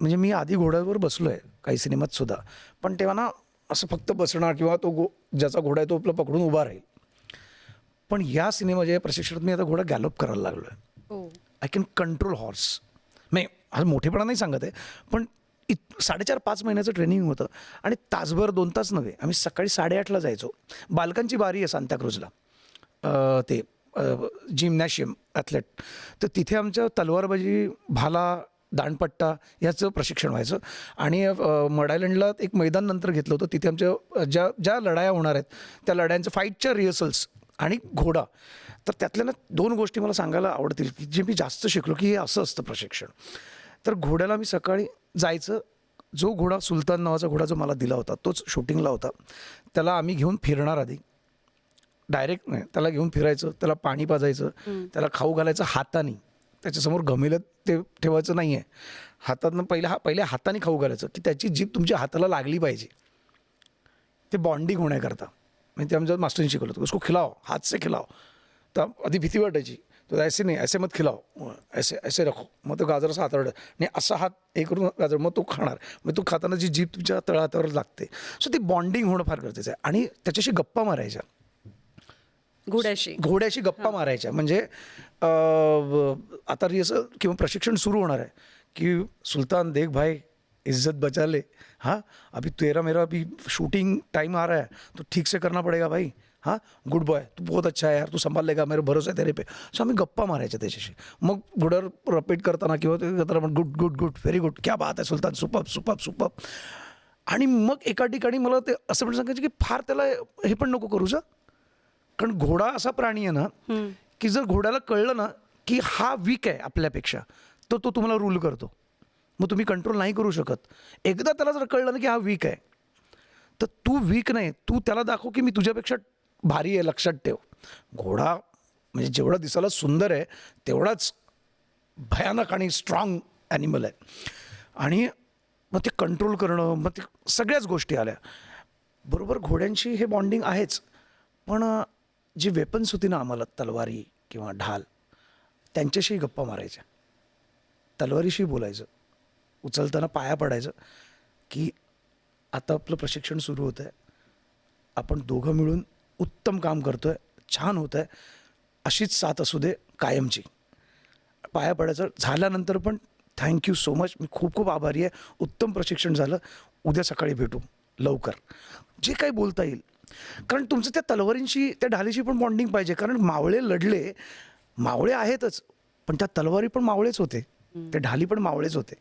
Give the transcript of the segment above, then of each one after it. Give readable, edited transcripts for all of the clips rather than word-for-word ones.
म्हणजे मी आधी घोड्यावर बसलो आहे काही सिनेमात सुद्धा, पण तेव्हा ना असं फक्त बसणार किंवा तो ज्याचा घोडा आहे तो आपला पकडून उभा राहील. पण या सिनेमाच्या प्रशिक्षणात मी आता घोडा गॅलप करायला लागलो आहे. हो. I can control horse. नाही, हा मोठेपणा नाही सांगत आहे, पण 4.5-5 महिन्याचं ट्रेनिंग होतं आणि तासभर 2 तास नव्हे, आम्ही सकाळी 8:30ला जायचो. बालकांची बारी आहे सांताक्रूजला, ते जिम्नॅशियम ॲथलेट. तर तिथे आमच्या तलवारबाजी, भाला, दांडपट्टा याचं प्रशिक्षण व्हायचं. आणि मड आयलंडला एक मैदान नंतर घेतलं होतं. तिथे आमच्या ज्या ज्या लढाया होणार आहेत त्या लढायांचं फाईटच्या रिहर्सल्स आणि घोडा. तर त्यातल्या ना 2 गोष्टी मला सांगायला आवडतील की जे मी जास्त शिकलो की हे असं असतं प्रशिक्षण. तर घोड्याला मी सकाळी जायचं. जो घोडा सुलतान नावाचा घोडा जो मला दिला होता तोच शूटिंगला होता. त्याला आम्ही घेऊन फिरणार आधी. डायरेक्ट नाही, त्याला घेऊन फिरायचं, त्याला पाणी पाजायचं, त्याला खाऊ घालायचं हाताने. त्याच्यासमोर घमेलं ते ठेवायचं नाही आहे. हातातनं पहिले हाताने खाऊ घालायचं की त्याची जीभ तुमच्या हाताला लागली पाहिजे. ते बॉन्डिंग होण्याकरता. म्हणजे ते आमच्या मास्टरने शिकवलं होतं, उसको खिलाओ, हात से खिलाओ. तर आधी भीती वाटायची, तो ऐसे नाही, ऐसे मत खिलाओ, ऐसे ऐसे रखो. मग तो गाजर असा हातावर नाही, असा हात हे करून गाजर, मग तो खाणार. मग तो खाताना जी जीभ तुमच्या तळहातावर लागते. सो ती बॉन्डिंग होणं फार गरजेचं आहे. आणि त्याच्याशी गप्पा मारायच्या, घोड्याशी गप्पा मारायच्या. म्हणजे आता रिहर्सल किंवा प्रशिक्षण सुरू होणार आहे की सुल्तान देख भाई, इज्जत बचा ले, हाँ अभी तेरा मेरा अभी शूटिंग टाइम आ रहा है, तो ठीक से करना पड़ेगा भाई, हाँ गुड बॉय, तू बहुत अच्छा है यार, तू संभाल लेगा, मेरे भरोसा आहे तेरे पे. सो आम्ही गप्पा मारायच्या त्याच्याशी. मग घोड्यावर रिपीट करताना किंवा ते करताना good good good, very good, क्या बात आहे सुलतान, सुपर्ब सुपर्ब सुपर्ब. आणि मग एका ठिकाणी मला ते असं पण सांगायचं की फार त्याला हे पण नको करू. कारण घोडा असा प्राणी आहे ना की जर घोड्याला कळलं ना की हा वीक आहे आपल्यापेक्षा, तर तो तुम्हाला रूल करतो. मग तुम्ही कंट्रोल नाही करू शकत. एकदा त्याला जर कळलं ना की हा वीक आहे, तर तू वीक नाही, तू त्याला दाखव की मी तुझ्यापेक्षा भारी आहे, लक्षात ठेव. घोडा म्हणजे जेवढा दिसायला सुंदर आहे तेवढाच भयानक आणि स्ट्रॉंग ॲनिमल आहे. आणि मग ते कंट्रोल करणं, मग ते सगळ्याच गोष्टी आल्या. बरोबर घोड्यांशी हे बॉन्डिंग आहेच, पण जी वेपन्स होती ना आम्हाला, तलवारी किंवा ढाल, त्यांच्याशी गप्पा मारायच्या. तलवारीशी बोलायचं, उचलताना पाया पडायचं की आता आपलं प्रशिक्षण सुरू होतं आहे, आपण दोघं मिळून उत्तम काम करतो आहे, छान होतं आहे, अशीच साथ असू दे कायमची. पाया पडायचं. झाल्यानंतर पण थँक्यू सो मच, मी खूप खूप आभारी आहे, उत्तम प्रशिक्षण झालं, उद्या सकाळी भेटू लवकर, जे काही बोलता येईल. कारण तुमचं त्या तलवारींशी, त्या ढालीशी पण बॉन्डिंग पाहिजे. कारण मावळे लढले, मावळे आहेतच, पण त्या तलवारी पण मावळेच होते, त्या ढाली पण मावळेच होते.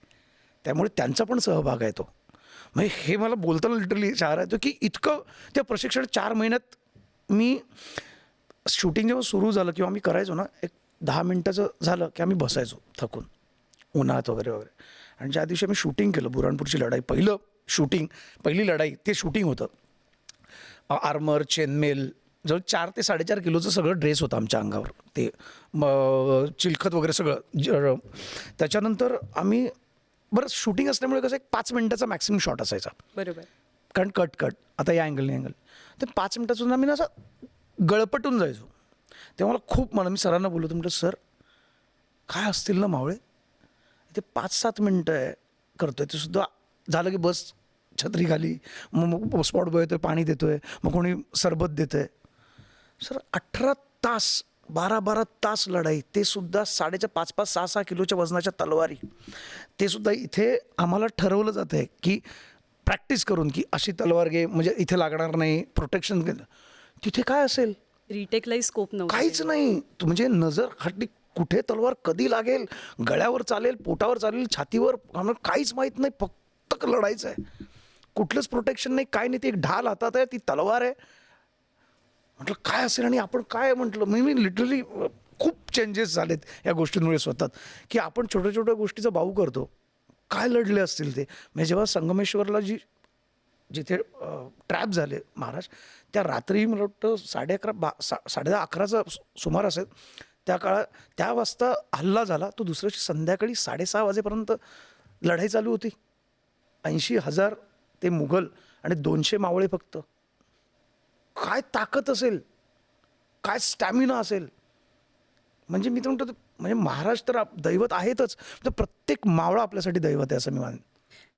त्यामुळे त्यांचा पण सहभाग आहे तो. म्हणजे हे मला बोलताना लिटरली शहर येतो की इतकं त्या प्रशिक्षण 4 महिन्यात मी. शूटिंग जेव्हा सुरू झालं किंवा आम्ही करायचो ना, एक 10 मिनटाचं झालं की आम्ही बसायचो थकून उन्हात वगैरे वगैरे. आणि ज्या दिवशी आम्ही शूटिंग केलं, बुरानपूरची लढाई, पहिलं शूटिंग, पहिली लढाई, ते शूटिंग होतं. आर्मर, चेनमेल, जवळ 4 ते 4.5 किलोचं सगळं ड्रेस होतं आमच्या अंगावर, ते चिलखत वगैरे सगळं. त्याच्यानंतर आम्ही बरं शूटिंग असल्यामुळे कसं एक 5 मिनटाचा मॅक्सिमम शॉट असायचा. बरोबर. कारण कट आता या अँगलने अँगल, ते 5 मिनटाचं आम्ही ना असं गळपटून जायचो. तेव्हा मला खूप, मी सरांना बोललो होतो, म्हटलं सर काय असतील ना मावळे, ते 5-7 मिनटं आहे करतोय, ते सुद्धा झालं की बस छत्री खाली, मग स्पॉट बॉय येतोय, पाणी देतोय, मग कोणी सरबत देतंय. सर 18 तास, 12-12 तास लढाई, ते सुद्धा 5.5, 6-6 किलोच्या वजनाच्या तलवारी. ते सुद्धा इथे आम्हाला ठरवलं जातं आहे की प्रॅक्टिस करून की अशी तलवार घे म्हणजे इथे लागणार नाही, प्रोटेक्शन घेणं. तिथे काय असेल, रिटेकलाही स्कोप नव्हता. काहीच नाही. म्हणजे नजर हटली, कुठे तलवार कधी लागेल, गळ्यावर चालेल, पोटावर चालेल, छातीवर, आम्हाला काहीच माहीत नाही, फक्त लढायचं आहे. कुठलंच प्रोटेक्शन नाही, काय नाही. ती एक ढाल हातात आहे, ती तलवार आहे. म्हटलं काय असेल आणि आपण काय म्हटलं. मी लिटरली खूप चेंजेस झालेत या गोष्टींमुळे स्वतःत, की आपण छोट्या छोट्या गोष्टीचा बाऊ करतो. काय लढले असतील ते. म्हणजे जेव्हा संगमेश्वरला जिथे ट्रॅप झाले महाराज, त्या रात्री मला वाटतं 10:30 सुमार असेल त्या काळात, त्या वाजता हल्ला झाला. तो दुसऱ्या संध्याकाळी 6:30 वाजेपर्यंत लढाई चालू होती. 80,000 ते मुघल आणि 200 मावळे फक्त. काय ताकद असेल, काय स्टॅमिना असेल. म्हणजे मी तर म्हणतो, म्हणजे महाराज तर दैवत आहेतच, तर प्रत्येक मावळा आपल्यासाठी दैवत आहे असं मी मानेन.